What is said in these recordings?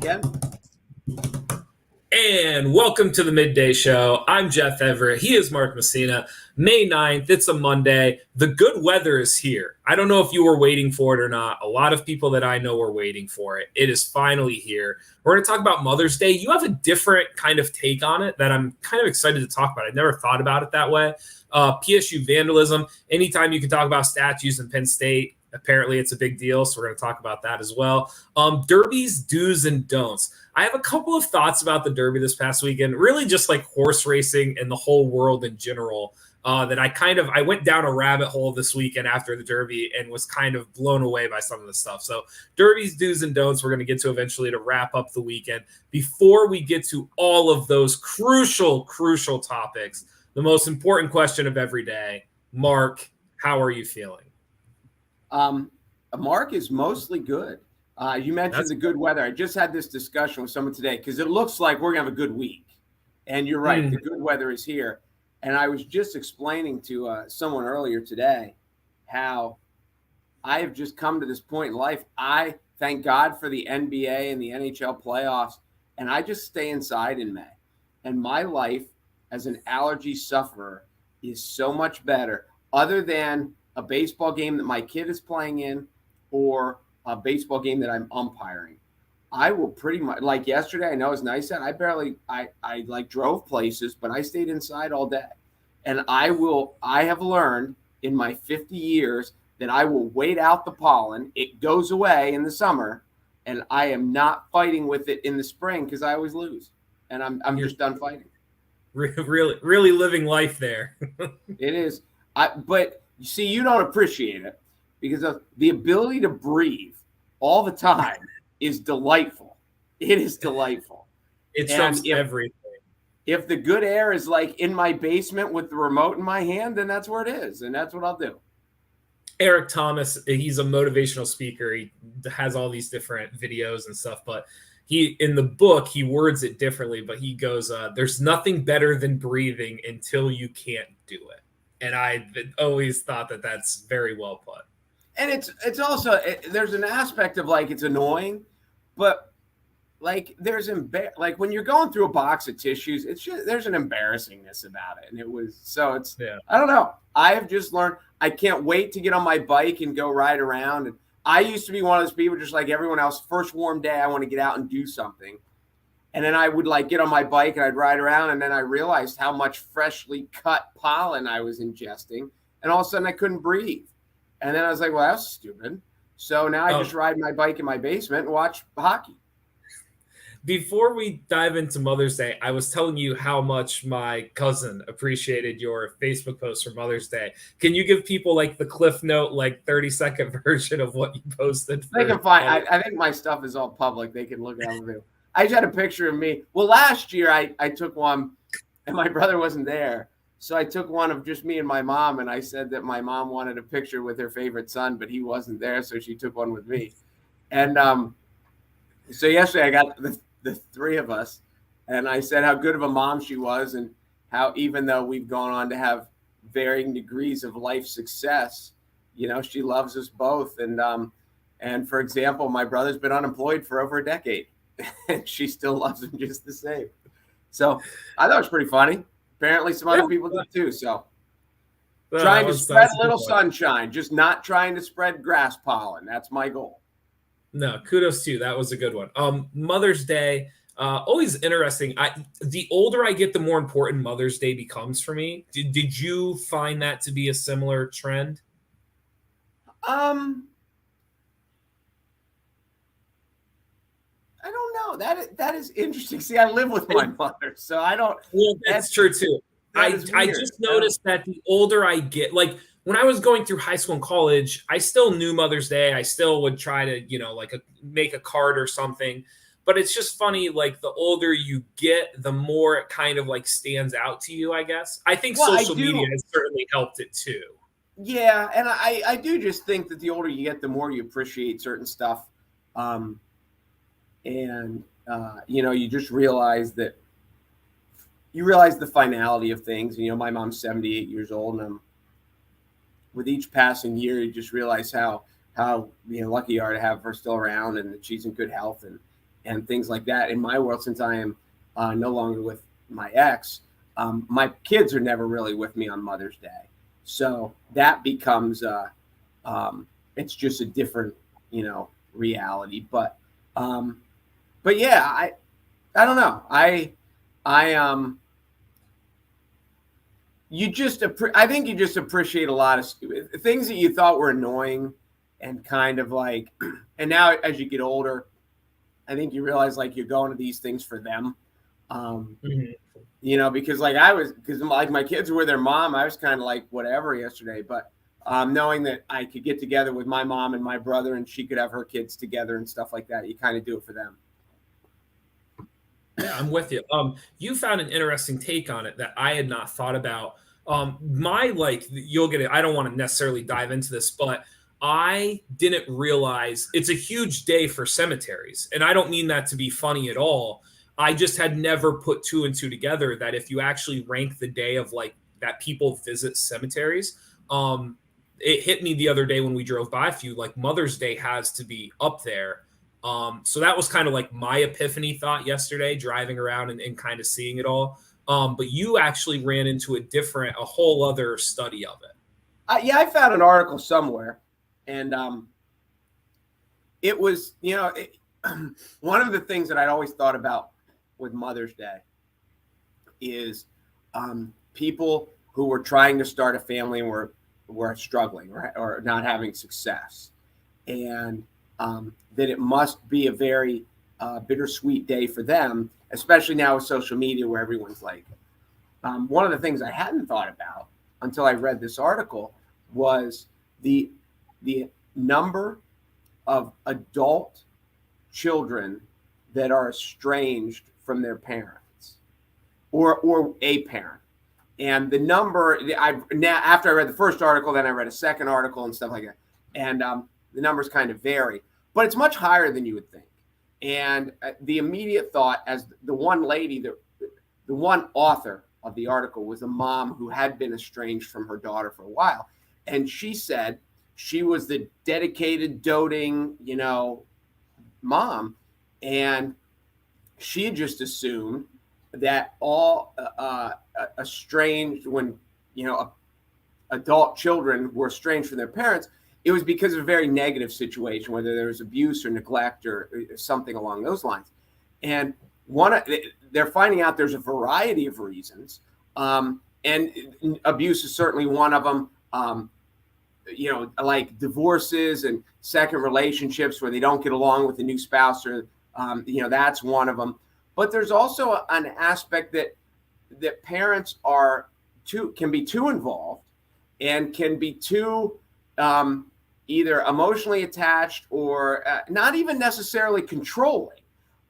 again. And welcome to the Midday Show. I'm Jeff Everett. He is Mark Messina. May 9th, it's a Monday. The good weather is here. I don't know if you were waiting for it or not. A lot of people that I know were waiting for it. It is finally here. We're going to talk about Mother's Day. You have a different kind of take on it that I'm kind of excited to talk about. I never thought about it that way. PSU vandalism. Anytime you can talk about statues in Penn State, apparently it's a big deal, so we're going to talk about that as well. Derby's do's and don'ts. I have a couple of thoughts about the Derby this past weekend, really just like horse racing and the whole world in general, that I went down a rabbit hole this weekend after the Derby and was kind of blown away by some of the stuff. So Derby's do's and don'ts we're going to get to eventually to wrap up the weekend. Before we get to all of those crucial topics, the most important question of every day, Mark, how are you feeling? Mark is mostly good. You mentioned the good weather. I just had this discussion with someone today because it looks like we're going to have a good week. And you're right. The good weather is here. And I was just explaining to someone earlier today how I have just come to this point in life. I thank God for the NBA and the NHL playoffs. And I just stay inside in May. And my life as an allergy sufferer is so much better, other than a baseball game that my kid is playing in or a baseball game that I'm umpiring. I will pretty much, like yesterday, I know it's nice out. I like drove places, but I stayed inside all day. And I have learned in my 50 years that I will wait out the pollen. It goes away in the summer, and I am not fighting with it in the spring because I always lose. And I'm just done fighting. Really living life there. It is. But you see, you don't appreciate it because of the ability to breathe all the time is delightful. It is delightful. It trumps everything. If the good air is like in my basement with the remote in my hand, then that's where it is. And that's what I'll do. Eric Thomas, he's a motivational speaker. He has all these different videos and stuff, but in the book, he words it differently, but he goes, there's nothing better than breathing until you can't do it. And I always thought that that's very well put. And it's also, there's an aspect of like, it's annoying, but like like when you're going through a box of tissues, it's just, there's an embarrassingness about it. And I don't know. I have just learned, I can't wait to get on my bike and go ride around. And I used to be one of those people, just like everyone else, first warm day, I want to get out and do something. And then I would like get on my bike and I'd ride around. And then I realized how much freshly cut pollen I was ingesting. And all of a sudden I couldn't breathe. And then I was like, well, that's stupid. So now I just ride my bike in my basement and watch hockey. Before we dive into Mother's Day, I was telling you how much my cousin appreciated your Facebook post for Mother's Day. Can you give people like the Cliff Note, like 30-second version of what you posted? They can find. I think my stuff is all public. They can look at it. I just had a picture of me. Well, last year I took one, and my brother wasn't there. So I took one of just me and my mom, and I said that my mom wanted a picture with her favorite son, but he wasn't there, so she took one with me. And so yesterday I got the three of us, and I said how good of a mom she was, and how even though we've gone on to have varying degrees of life success, she loves us both. And for example, my brother's been unemployed for over a decade, and she still loves him just the same. So I thought it was pretty funny. Apparently some other people did too. So trying to spread a little sunshine, just not trying to spread grass pollen. That's my goal. No, kudos to you. That was a good one. Mother's Day, always interesting. The older I get, the more important Mother's Day becomes for me. Did you find that to be a similar trend? I don't know. That is interesting. See, I live with my mother, so I don't. Well, that's true too. I just noticed that the older I get, like when I was going through high school and college, I still knew Mother's Day. I still would try to, make a card or something. But it's just funny, like the older you get, the more it kind of like stands out to you, I guess. I think social media has certainly helped it too. Yeah, and I do just think that the older you get, the more you appreciate certain stuff. You just realize that the finality of things. My mom's 78 years old, and with each passing year, you just realize how lucky you are to have her still around and that she's in good health. and things like that. In my world, since I am no longer with my ex, my kids are never really with me on Mother's Day. So that becomes, it's just a different, reality. But yeah, I don't know. I think you just appreciate a lot of things that you thought were annoying and kind of like, and now as you get older, I think you realize like you're going to these things for them. Because like my kids were with their mom, I was kind of like whatever yesterday, but knowing that I could get together with my mom and my brother and she could have her kids together and stuff like that, you kind of do it for them. Yeah, I'm with you. You found an interesting take on it that I had not thought about. You'll get it. I don't want to necessarily dive into this, but I didn't realize it's a huge day for cemeteries. And I don't mean that to be funny at all. I just had never put two and two together that if you actually rank the day of like that people visit cemeteries, it hit me the other day when we drove by a few, like Mother's Day has to be up there. So that was kind of like my epiphany thought yesterday, driving around and kind of seeing it all. But you actually ran into a whole other study of it. I found an article somewhere, and it was, one of the things that I'd always thought about with Mother's Day is people who were trying to start a family and were struggling or not having success, and that it must be a very bittersweet day for them, especially now with social media where everyone's like, one of the things I hadn't thought about until I read this article was the number of adult children that are estranged from their parents or a parent. And the number, after I read the first article, then I read a second article and stuff like that. And the numbers kind of vary, but it's much higher than you would think. And the immediate thought, as the one lady, the one author of the article was a mom who had been estranged from her daughter for a while. And she said she was the dedicated, doting, mom. And she had just assumed that all estranged, when, adult children were estranged from their parents, it was because of a very negative situation, whether there was abuse or neglect or something along those lines. And they're finding out there's a variety of reasons. And abuse is certainly one of them. Like divorces and second relationships where they don't get along with the new spouse, or, that's one of them. But there's also an aspect that parents can be too involved and can be too either emotionally attached or not even necessarily controlling,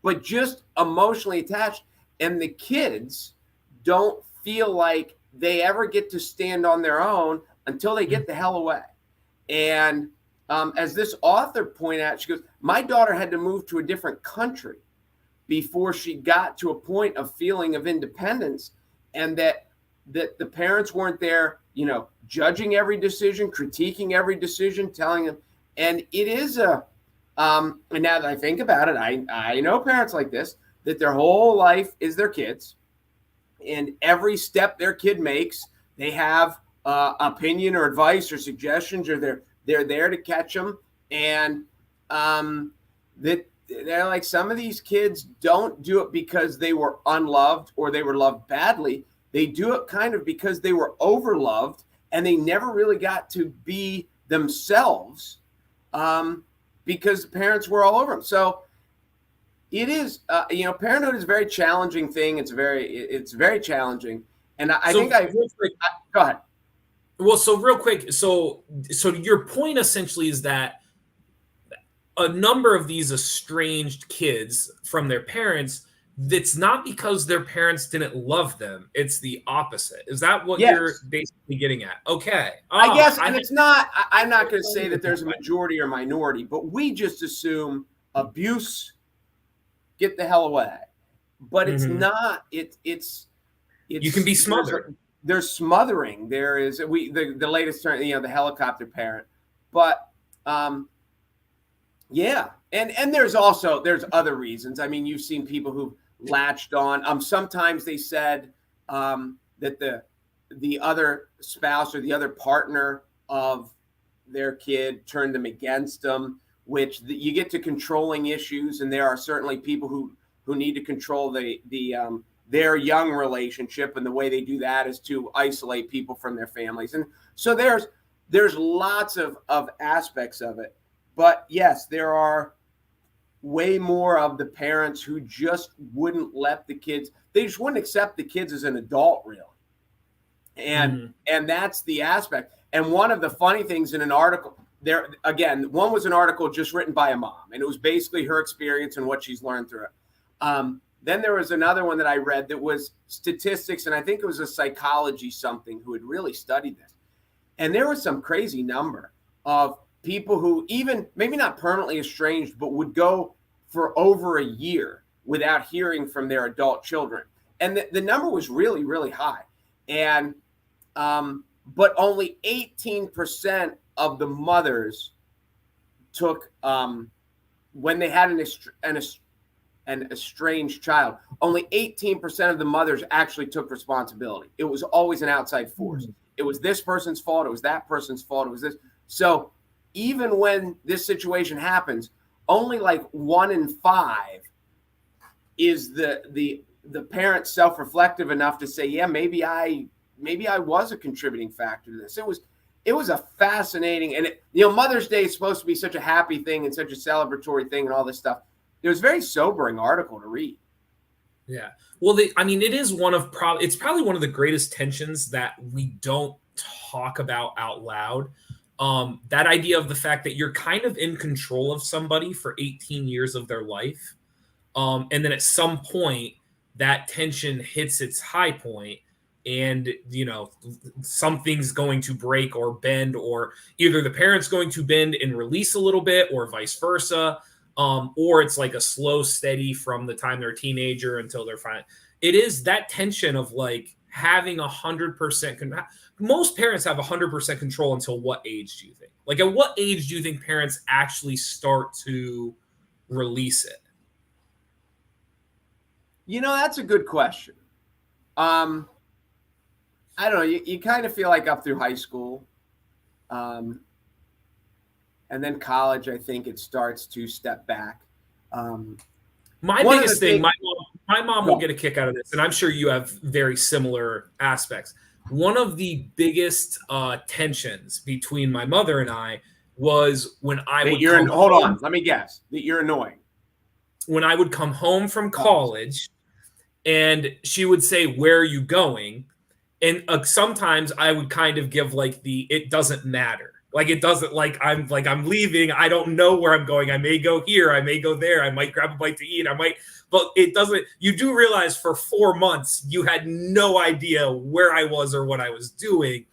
but just emotionally attached. And the kids don't feel like they ever get to stand on their own until they get the hell away. And as this author pointed out, she goes, my daughter had to move to a different country before she got to a point of feeling of independence, and that the parents weren't there, judging every decision, critiquing every decision, telling them. And it is and now that I think about it, I know parents like this, that their whole life is their kids, and every step their kid makes, they have opinion or advice or suggestions, or they're there to catch them. And that they're like, some of these kids don't do it because they were unloved or they were loved badly. They do it kind of because they were overloved and they never really got to be themselves because the parents were all over them. So it is, parenthood is a very challenging thing. It's very challenging. And I think go ahead. Well, so real quick, so your point essentially is that a number of these estranged kids from their parents, it's not because their parents didn't love them. It's the opposite. Is that what you're basically getting at? Okay. I guess, and it's not, I'm not going to say that there's a majority or minority, but we just assume abuse, get the hell away. But it's not, it's you can be smothered. There's smothering. There is the latest term, the helicopter parent. But Yeah. And there's other reasons. I mean, you've seen people who latched on. Sometimes they said that the other spouse or the other partner of their kid turned them against them, which you get to controlling issues. And there are certainly people who need to control their young relationship. And the way they do that is to isolate people from their families. And so there's lots of aspects of it. But yes, there are way more of the parents who just wouldn't let the kids, they just wouldn't accept the kids as an adult, really. And that's the aspect. And one of the funny things in an article there, again, one was an article just written by a mom, and it was basically her experience and what she's learned through it. Then there was another one that I read that was statistics, and I think it was a psychology something who had really studied this. And there was some crazy number of people who even maybe not permanently estranged, but would go for over a year without hearing from their adult children. And the number was really, really high. And but only 18% of the mothers took when they had an estranged child, only 18% of the mothers actually took responsibility. It was always an outside force. It was this person's fault. It was that person's fault. It was this. So even when this situation happens, only like 1 in 5 is the parent self-reflective enough to say, yeah, maybe I was a contributing factor to this. It was a fascinating, and Mother's Day is supposed to be such a happy thing and such a celebratory thing and all this stuff. It was a very sobering article to read. Yeah. Well, it is it's probably one of the greatest tensions that we don't talk about out loud. That idea of the fact that you're kind of in control of somebody for 18 years of their life. And then at some point that tension hits its high point, and, something's going to break or bend, or either the parent's going to bend and release a little bit or vice versa. Or it's like a slow, steady from the time they're a teenager until they're fine. It is that tension of like having 100%. Most parents have 100% control until what age do you think? Like, at what age do you think parents actually start to release it? That's a good question. I don't know. You kind of feel like up through high school. And then college, I think it starts to step back. My biggest thing, my mom will get a kick out of this, and I'm sure you have very similar aspects. One of the biggest tensions between my mother and I was when I would hold on, let me guess. That you're annoying. When I would come home from college, and she would say, "Where are you going?" And sometimes I would kind of give like it doesn't matter. Like, it doesn't, I'm leaving. I don't know where I'm going. I may go here. I may go there. I might grab a bite to eat. But it doesn't, you do realize for 4 months, you had no idea where I was or what I was doing.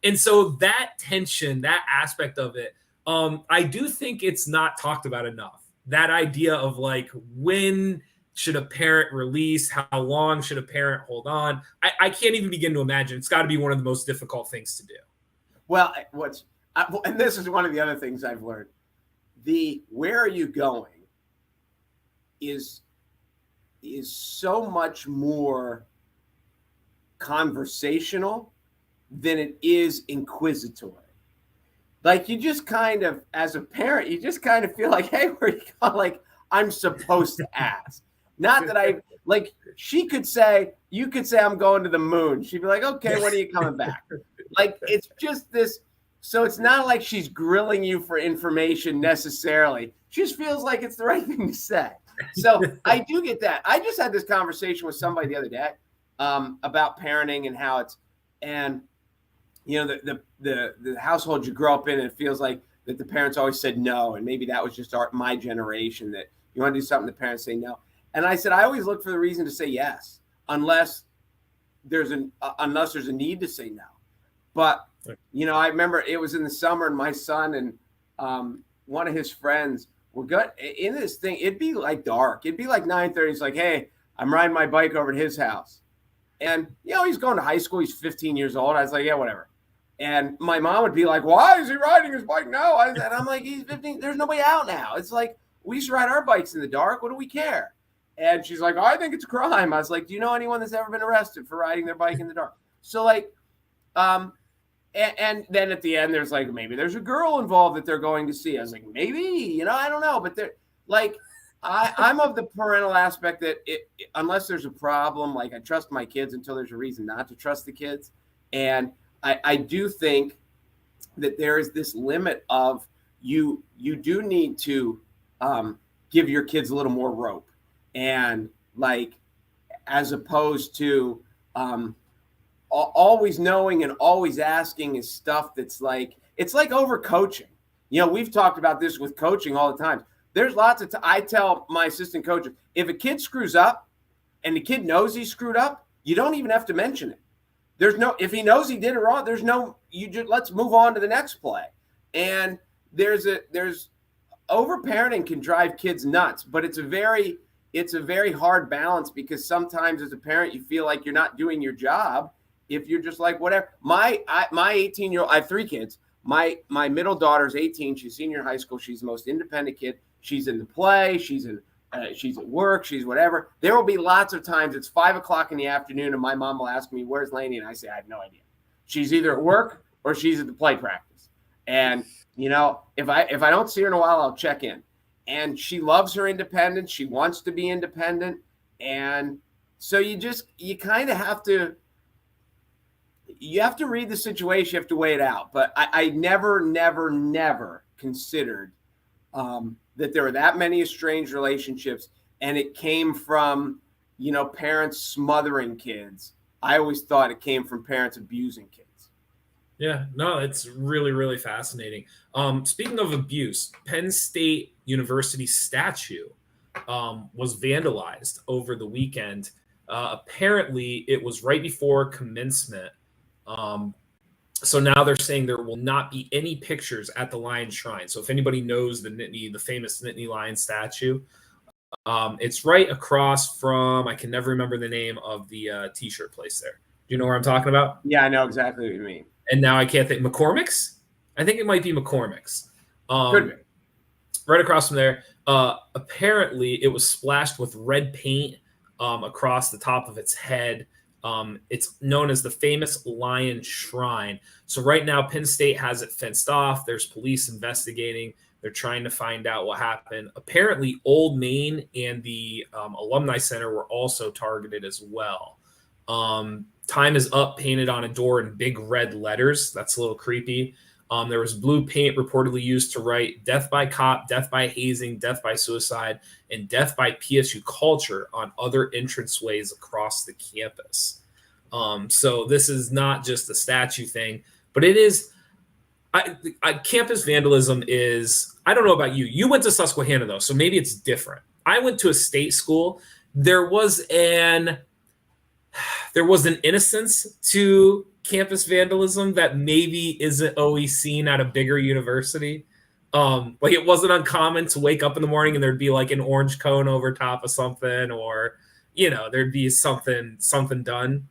And so that tension, that aspect of it, I do think it's not talked about enough. That idea of like, when should a parent release? How long should a parent hold on? I can't even begin to imagine. It's got to be one of the most difficult things to do. Well, and this is one of the other things I've learned. Where are you going is so much more conversational than it is inquisitory. Like, you just kind of, as a parent, you just kind of feel like, hey, where are you going? Like, I'm supposed to ask. Not that you could say, I'm going to the moon. She'd be like, okay, when are you coming back? Like, it's just this. So it's not like she's grilling you for information necessarily. She just feels like it's the right thing to say. So I do get that. I just had this conversation with somebody the other day about parenting and how the household you grow up in, it feels like that the parents always said no. And maybe that was just my generation, that you want to do something, the parents say no. And I said, I always look for the reason to say yes, unless there's a need to say no. But I remember it was in the summer, and my son and one of his friends were good in this thing. It'd be like dark. It'd be like 9:30. It's like, hey, I'm riding my bike over to his house. And, he's going to high school. He's 15 years old. I was like, yeah, whatever. And my mom would be like, why is he riding his bike now? And I'm like, he's 15. There's nobody out now. It's like, we used to ride our bikes in the dark. What do we care? And she's like, oh, I think it's a crime. I was like, do you know anyone that's ever been arrested for riding their bike in the dark? So like, and then at the end, there's like, maybe there's a girl involved that they're going to see. I was like, maybe, I don't know. But they're like, I'm of the parental aspect that unless there's a problem, like I trust my kids until there's a reason not to trust the kids. And I do think that there is this limit of you do need to give your kids a little more rope, and like, as opposed to always knowing and always asking is stuff that's like, it's like over coaching. We've talked about this with coaching all the time. There's lots of I tell my assistant coaches, if a kid screws up and the kid knows he screwed up, you don't even have to mention it. If he knows he did it wrong, let's move on to the next play. And there's over-parenting can drive kids nuts, but it's a very hard balance, because sometimes as a parent, you feel like you're not doing your job if you're just like, whatever. My 18-year-old, I have 3 kids. My middle daughter's 18. She's senior in high school. She's the most independent kid. She's in the play. She's at work. She's whatever. There will be lots of times it's 5:00 in the afternoon and my mom will ask me, where's Lainey? And I say, I have no idea. She's either at work or she's at the play practice. And, if I don't see her in a while, I'll check in. And she loves her independence. She wants to be independent. And so you kind of have to read the situation. You have to weigh it out. But I never considered that there were that many estranged relationships, and it came from, parents smothering kids. I always thought it came from parents abusing kids. Yeah, no, it's really, really fascinating. Speaking of abuse, Penn State University statue was vandalized over the weekend. Apparently, it was right before commencement. So now they're saying there will not be any pictures at the Lion Shrine. So if anybody knows the famous Nittany Lion statue, it's right across from, I can never remember the name of the t-shirt place there. Do you know where I'm talking about? Yeah, I know exactly what you mean. And now I can't think. McCormick's? I think it might be McCormick's. Could be. Right across from there. Apparently, it was splashed with red paint across the top of its head. It's known as the famous Lion Shrine. So right now, Penn State has it fenced off. There's police investigating. They're trying to find out what happened. Apparently, Old Main and the Alumni Center were also targeted as well. Time is up painted on a door in big red letters. That's a little creepy. There was blue paint reportedly used to write death by cop, death by hazing, death by suicide, and death by PSU culture on other entranceways across the campus. So this is not just a statue thing, but it is campus vandalism is, I don't know about you. You went to Susquehanna though, so maybe it's different. I went to a state school. There was an innocence to campus vandalism that maybe isn't always seen at a bigger university. Like it wasn't uncommon to wake up in the morning and there'd be like an orange cone over top of something, or there'd be something done.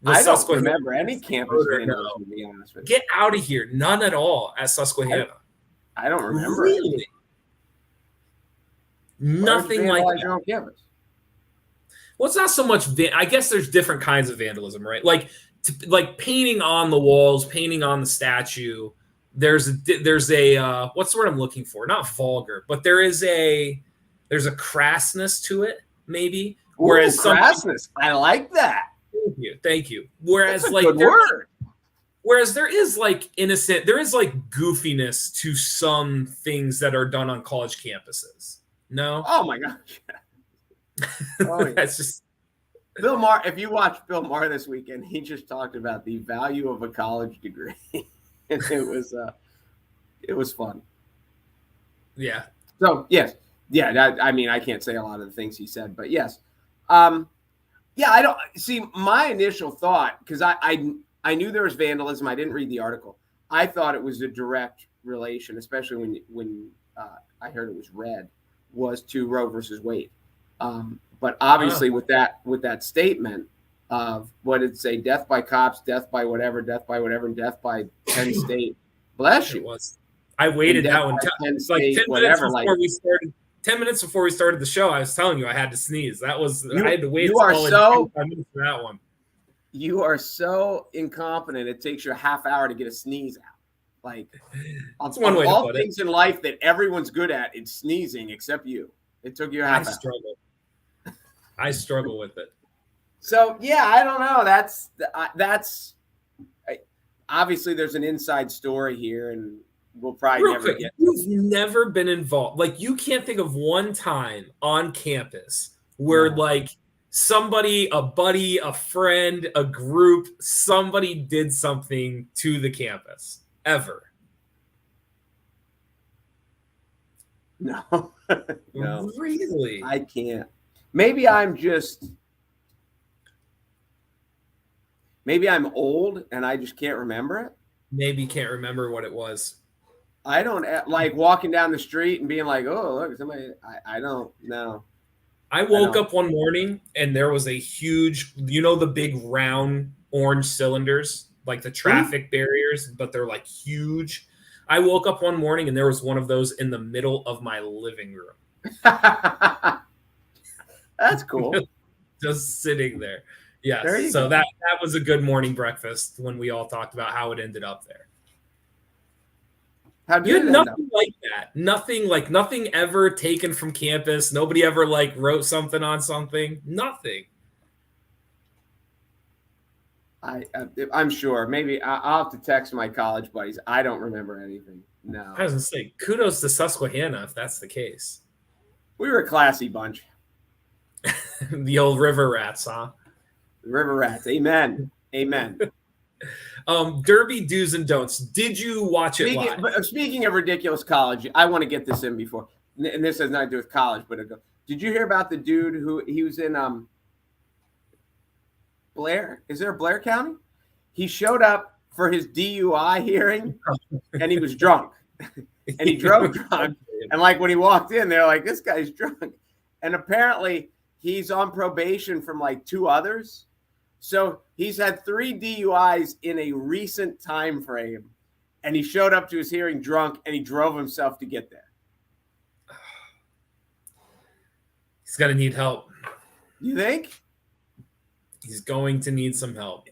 I don't remember any campus vandalism, to be honest with you. Get out of here. None at all at Susquehanna. I don't remember. Really? Nothing like that. Your own campus? Well, it's not so much. I guess there's different kinds of vandalism, right? Like painting on the walls, painting on the statue. There's a what's the word I'm looking for? Not vulgar, but there's a crassness to it, maybe. Whereas crassness, I like that. Thank you. Whereas that's a good word. Whereas there is like goofiness to some things that are done on college campuses. No. Oh my gosh. Oh, yeah. That's just Bill Maher. If you watch Bill Maher this weekend, he just talked about the value of a college degree. And it was fun. Yeah. So yes, yeah. I can't say a lot of the things he said, but yes. Yeah, I don't see my initial thought, because I knew there was vandalism. I didn't read the article. I thought it was a direct relation, especially when I heard it was red, was to Roe versus Wade. But obviously with that statement, of what did it say? Death by cops, death by whatever, and death by Penn State. Bless you. It was. I waited that one. Penn Like State, 10 minutes whatever. before we started. 10 minutes before we started the show, I was telling you I had to sneeze. I had to wait. You are so 5 minutes for that one. You are so incompetent. It takes you a half hour to get a sneeze out. Like, that's one way to all put things it. in life that everyone's good at, it's sneezing, except you. It took you a half hour. I struggle with it. So yeah, I don't know. That's obviously there's an inside story here, and we'll probably never get. You've never been involved. Like, you can't think of one time on campus where like somebody, a buddy, a friend, a group, somebody did something to the campus ever. No. No. Really? I can't. Maybe I'm old and I just can't remember it. Maybe you can't remember what it was. I don't like walking down the street and being like, oh, look, somebody. I don't know. I woke up one morning and there was a huge, the big round orange cylinders, like the traffic barriers, but they're like huge. I woke up one morning and there was one of those in the middle of my living room. That's cool. Just sitting there. Yes. So that was a good morning breakfast when we all talked about how it ended up there. How did you had nothing like that. Nothing ever taken from campus. Nobody ever wrote something on something. Nothing. I'm sure. Maybe I'll have to text my college buddies. I don't remember anything. No. I was gonna say, kudos to Susquehanna if that's the case. We were a classy bunch. The old river rats, huh? River rats. Amen. Amen. Derby do's and don'ts. Did you watch it live? Speaking of ridiculous college, I want to get this in before, and this has nothing to do with college, but did you hear about the dude who he was in Blair? Is there a Blair County? He showed up for his DUI hearing, and he was drunk, and he drove drunk. And when he walked in, they're like, "This guy's drunk," and apparently he's on probation from 2 others. So he's had 3 DUIs in a recent time frame, and he showed up to his hearing drunk, and he drove himself to get there. He's going to need help. You think? He's going to need some help.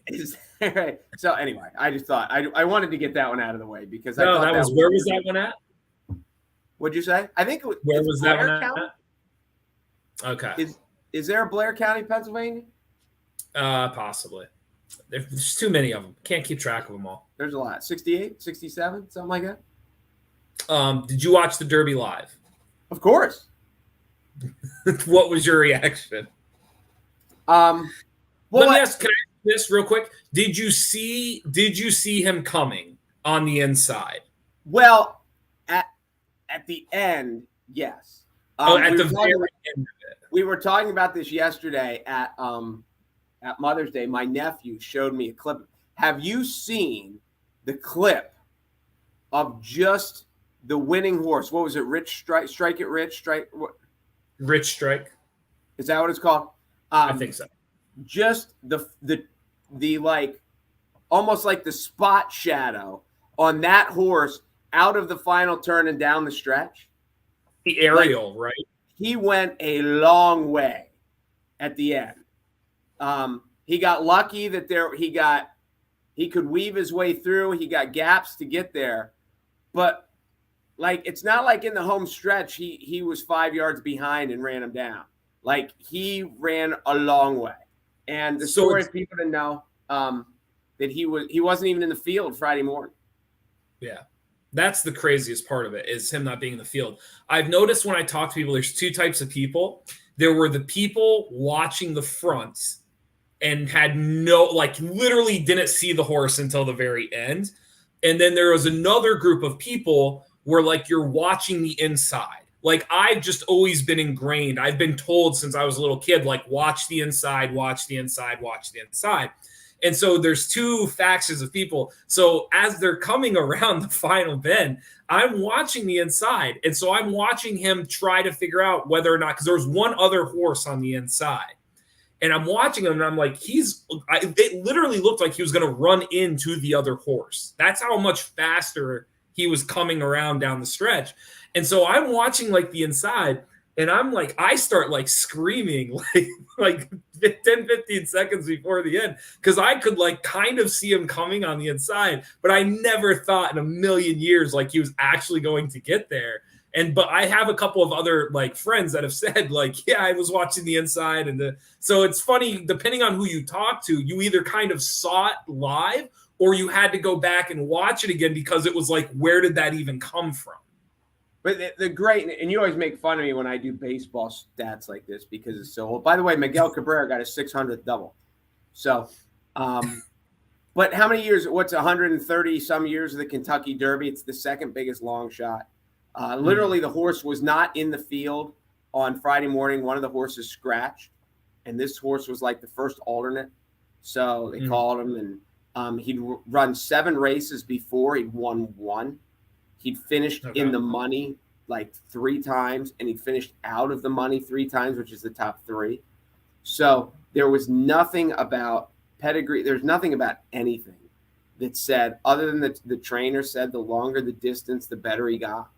Right. So anyway, I just thought I wanted to get that one out of the way because where was that one at? What'd you say? I think it was. Where was that one at? Okay. Is there a Blair County, Pennsylvania? Possibly. There's too many of them. Can't keep track of them all. There's a lot. 68, 67, something like that. Did you watch the Derby live? Of course. What was your reaction? Let me ask. Can I ask this real quick? Did you see him coming on the inside? Well, at the end, yes. At the very end of it. We were talking about this yesterday at Mother's Day. My nephew showed me a clip. Have you seen the clip of just the winning horse? What was it? Rich Strike? Strike it, Rich Strike. What? Rich Strike. Is that what it's called? I think so. Just the almost like the spot shadow on that horse out of the final turn and down the stretch. The aerial, right? He went a long way at the end. He got lucky that he could weave his way through. He got gaps to get there, but it's not like in the home stretch he was 5 yards behind and ran him down. He ran a long way. And the story of people to know that he wasn't even in the field Friday morning. Yeah. That's the craziest part of it, is him not being in the field. I've noticed when I talk to people, there's 2 types of people. There were the people watching the front and had literally didn't see the horse until the very end. And then there was another group of people where you're watching the inside. I've just always been ingrained. I've been told since I was a little kid, watch the inside, watch the inside, watch the inside. And so there's 2 factions of people. So as they're coming around the final bend, I'm watching the inside. And so I'm watching him try to figure out whether or not, because there was one other horse on the inside. And I'm watching him, and I'm like, it literally looked like he was going to run into the other horse. That's how much faster he was coming around down the stretch. And so I'm watching like the inside, and I'm like, I start like screaming like 10, 15 seconds before the end, because I could like kind of see him coming on the inside, but I never thought in a million years like he was actually going to get there. But I have a couple of other like friends that have said like, yeah, I was watching the inside, so it's funny, depending on who you talk to, you either kind of saw it live or you had to go back and watch it again, because it was like, where did that even come from? But the great, and you always make fun of me when I do baseball stats like this because it's so old. By the way, Miguel Cabrera got his 600th double. So, but how many years? What's 130 some years of the Kentucky Derby? It's the second biggest long shot. Literally, the horse was not in the field on Friday morning. One of the horses scratched, and this horse was like the first alternate. So they called him, and he'd run 7 races before. He'd won 1. He'd finished in the money like 3 times, and he'd finished out of the money 3 times, which is the top 3. So there was nothing about pedigree. There's nothing about anything that said, other than the trainer said, the longer the distance, the better he got.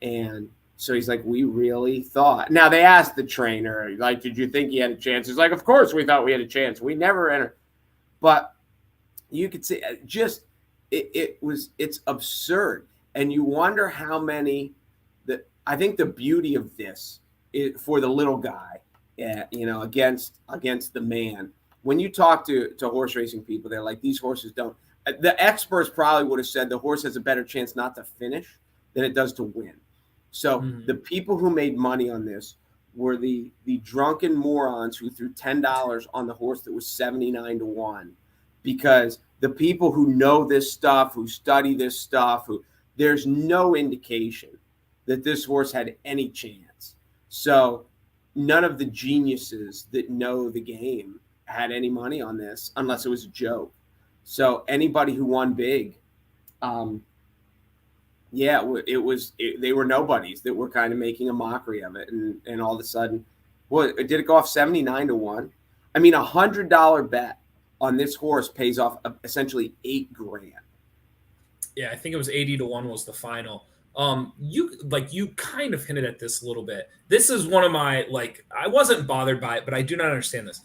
And so he's like, we really thought. Now they asked the trainer, like, did you think he had a chance? He's like, of course we thought we had a chance. We never entered. But you could see just it's absurd. And you wonder how many I think the beauty of this is for the little guy, against the man. When you talk to horse racing people, they're like, these horses don't. The experts probably would have said the horse has a better chance not to finish than it does to win. So the people who made money on this were the drunken morons who threw $10 on the horse that was 79-1, because the people who know this stuff, who study this stuff, there's no indication that this horse had any chance. So none of the geniuses that know the game had any money on this unless it was a joke. So anybody who won big, they were nobodies that were kind of making a mockery of it. And all of a sudden, did it go off 79-1? I mean, $100 bet on this horse pays off essentially $8,000. Yeah, I think it was 80-1 was the final. You kind of hinted at this a little bit. This is one of my, I wasn't bothered by it, but I do not understand this.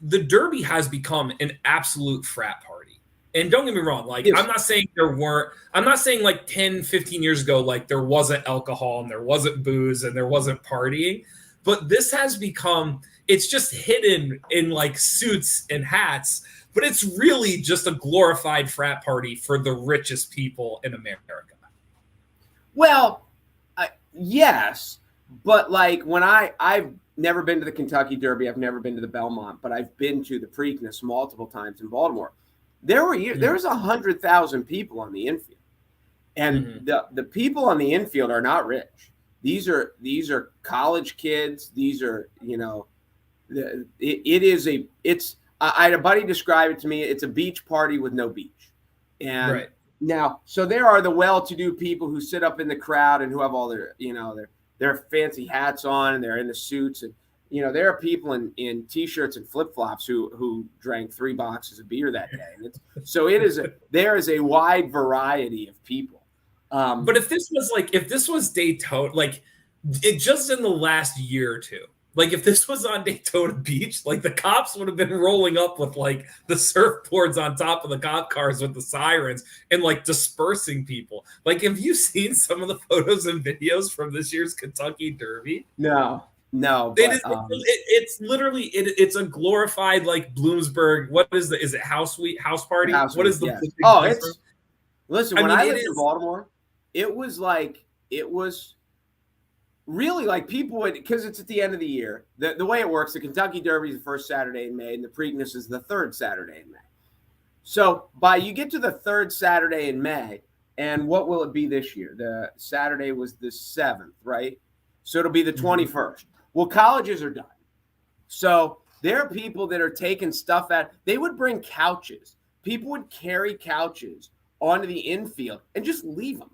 The Derby has become an absolute frat party. And don't get me wrong, yes. I'm not saying like 10, 15 years ago, like there wasn't alcohol and there wasn't booze and there wasn't partying, but this has become, it's just hidden in like suits and hats, but it's really just a glorified frat party for the richest people in America. Well, yes, but like when I've never been to the Kentucky Derby, I've never been to the Belmont, but I've been to the Preakness multiple times in Baltimore. There was 100,000 people on the infield, and the people on the infield are not rich. These are college kids. These are I had a buddy describe it to me. It's a beach party with no beach, and right. Now, so there are the well-to-do people who sit up in the crowd and who have all their fancy hats on and they're in the suits, and there are people in t-shirts and flip-flops who drank 3 boxes of beer that day. And there is a wide variety of people. But if this was Daytona, like it just in the last year or two, like if this was on Daytona Beach, like the cops would have been rolling up with like the surfboards on top of the cop cars with the sirens and like dispersing people. Like, have you seen some of the photos and videos from this year's Kentucky Derby? No. It's literally it's a glorified like Bloomsburg. What is it house party? What is the yes. It's listen, when I lived in Baltimore, it was really like people would, because it's at the end of the year. The way it works, the Kentucky Derby is the first Saturday in May, and the Preakness is the third Saturday in May. So you get to the third Saturday in May, and what will it be this year? The Saturday was the 7th, right? So it'll be the 21st. Well, colleges are done. So there are people that are taking stuff out. They would bring couches. People would carry couches onto the infield and just leave them.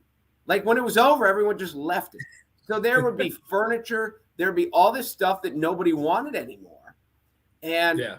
Like when it was over, everyone just left it. So there would be furniture. There would be all this stuff that nobody wanted anymore. And Yeah.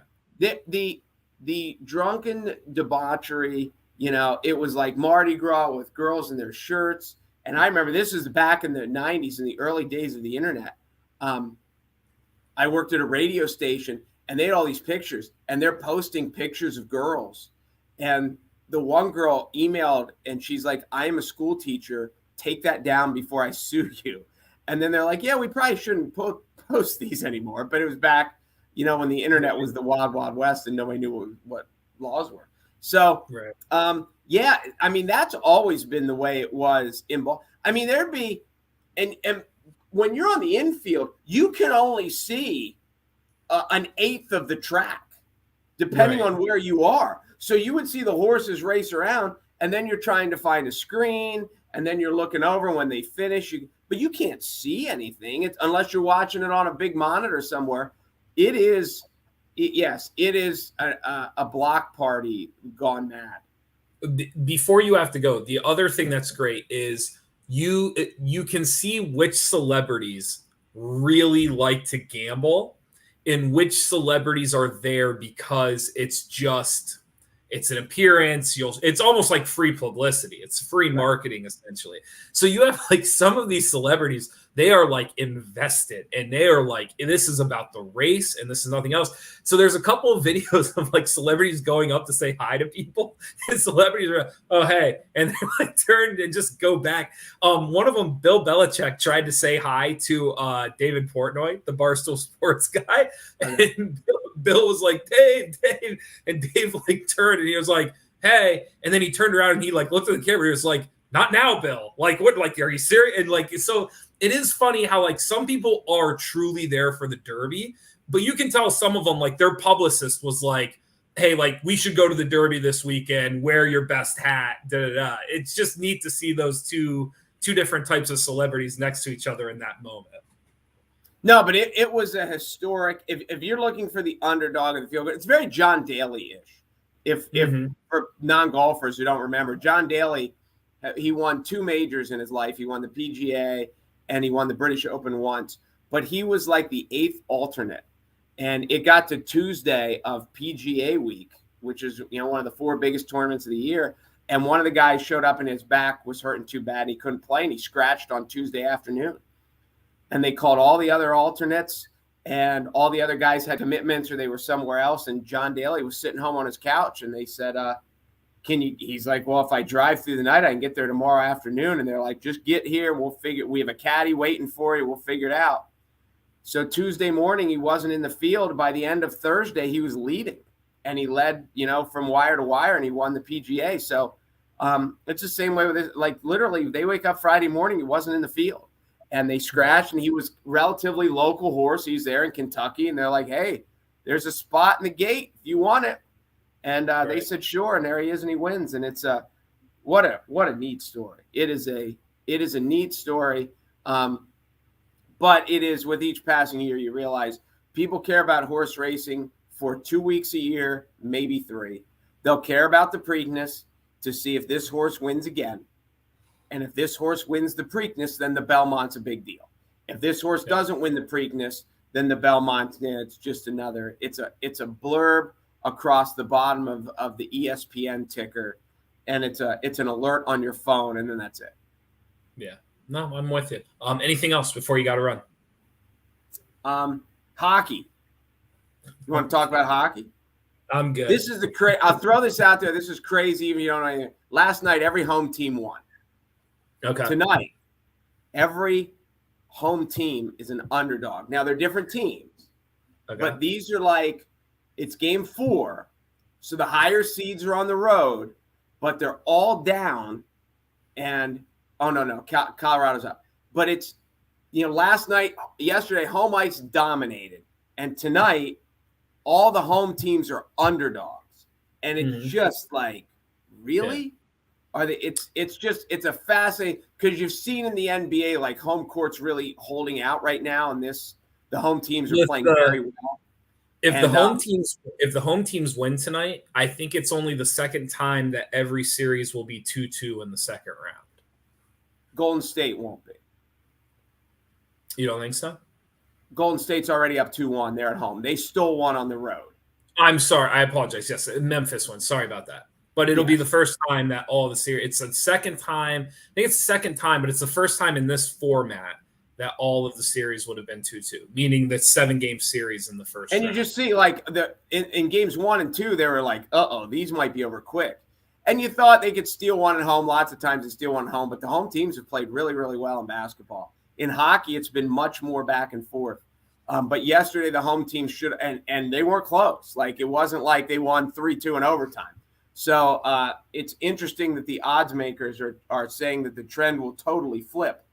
the drunken debauchery, it was like Mardi Gras with girls in their shirts. And I remember this was back in the 90s, in the early days of the internet. I worked at a radio station, and they had all these pictures, and they're posting pictures of girls. And the one girl emailed, and she's like, I am a school teacher. Take that down before I sue you. And then they're like, yeah, we probably shouldn't post these anymore. But it was back, when the internet was the wild, wild west and nobody knew what laws were. So, right. yeah, I mean, that's always been the way it was in ball. I mean, there'd be, and when you're on the infield, you can only see an eighth of the track, depending Right. on where you are. So you would see the horses race around, and then you're trying to find a screen, and then you're looking over when they finish. But you can't see anything unless you're watching it on a big monitor somewhere. It is a block party gone mad. Before you have to go, the other thing that's great is you can see which celebrities really like to gamble and which celebrities are there because it's an appearance. It's almost like free publicity. It's free marketing essentially. So you have like some of these celebrities, they are like invested and they are like, this is about the race and this is nothing else. So there's a couple of videos of like celebrities going up to say hi to people and celebrities are, oh, hey. And they like turn and just go back. One of them, Bill Belichick, tried to say hi to David Portnoy, the Barstool Sports guy. And Bill was like, Dave. And Dave like turned and he was like, hey. And then he turned around and he like looked at the camera. He was like, not now, Bill. Like, what? Like, are you serious? And like, so it is funny how like some people are truly there for the Derby, but you can tell some of them, like their publicist was like, hey, like we should go to the Derby this weekend, wear your best hat. Da, da, da. It's just neat to see those two different types of celebrities next to each other in that moment. No, but it was a historic. If you're looking for the underdog of the field, it's very John Daly-ish. If for non-golfers who don't remember, John Daly, he won 2 majors in his life. He won the PGA and he won the British Open once. But he was like the 8th alternate. And it got to Tuesday of PGA week, which is one of the 4 biggest tournaments of the year. And one of the guys showed up and his back was hurting too bad. He couldn't play and he scratched on Tuesday afternoon. And they called all the other alternates and all the other guys had commitments or they were somewhere else. And John Daly was sitting home on his couch and they said, he's like, well, if I drive through the night, I can get there tomorrow afternoon. And they're like, just get here. We have a caddy waiting for you. We'll figure it out. So Tuesday morning, he wasn't in the field. By the end of Thursday, he was leading and he led, from wire to wire and he won the PGA. So it's the same way with this. Like literally they wake up Friday morning, he wasn't in the field. And they scratched, and he was relatively local horse. He's there in Kentucky, and they're like, hey, there's a spot in the gate if you want it. And they said, sure, and there he is, and he wins. And it's what a neat story. It is a neat story. But it is, with each passing year, you realize people care about horse racing for 2 weeks a year, maybe 3. They'll care about the Preakness to see if this horse wins again. And if this horse wins the Preakness, then the Belmont's a big deal. If this horse doesn't win the Preakness, then the Belmont, it's just another. It's a blurb across the bottom of the ESPN ticker, and it's an alert on your phone, and then that's it. Yeah, no, I'm with you. Anything else before you got to run? Hockey. You want to talk about hockey? I'm good. This is I'll throw this out there. This is crazy. Even you don't know anything. Last night, every home team won. Okay. Tonight, every home team is an underdog. Now, they're different teams, but these are like, it's game 4. So the higher seeds are on the road, but they're all down. And, Colorado's up. But it's, yesterday, home ice dominated. And tonight, all the home teams are underdogs. And it's just like, really? Yeah. It's a fascinating, because you've seen in the NBA like home court's really holding out right now, and the home teams are playing very well. If the home teams win tonight, I think it's only the second time that every series will be 2-2 in the second round. Golden State won't be. You don't think so? Golden State's already up 2-1. They're at home. They stole one on the road. I'm sorry. I apologize. Yes, Memphis one. Sorry about that. But it'll be the first time that all the series. It's the second time. I think it's the second time, but it's the first time in this format that all of the series would have been 2-2, meaning the 7-game series in the first. And round. you just see like in games 1 and 2, they were like, these might be over quick. And you thought they could steal one at home. Lots of times they steal one at home, but the home teams have played really, really well in basketball. In hockey, it's been much more back and forth. But yesterday, the home team should, and they weren't close. Like, it wasn't like they won 3-2 in overtime. So it's interesting that the odds makers are saying that the trend will totally flip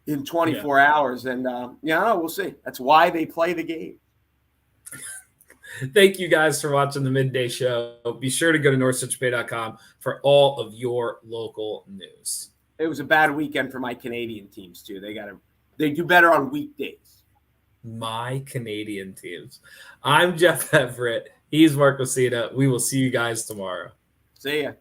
in 24 hours. And, we'll see. That's why they play the game. Thank you guys for watching the Midday Show. Be sure to go to NorthcentralPa.com for all of your local news. It was a bad weekend for my Canadian teams, too. They do better on weekdays. My Canadian teams. I'm Jeff Everett. He's Mark Messina. We will see you guys tomorrow. See ya.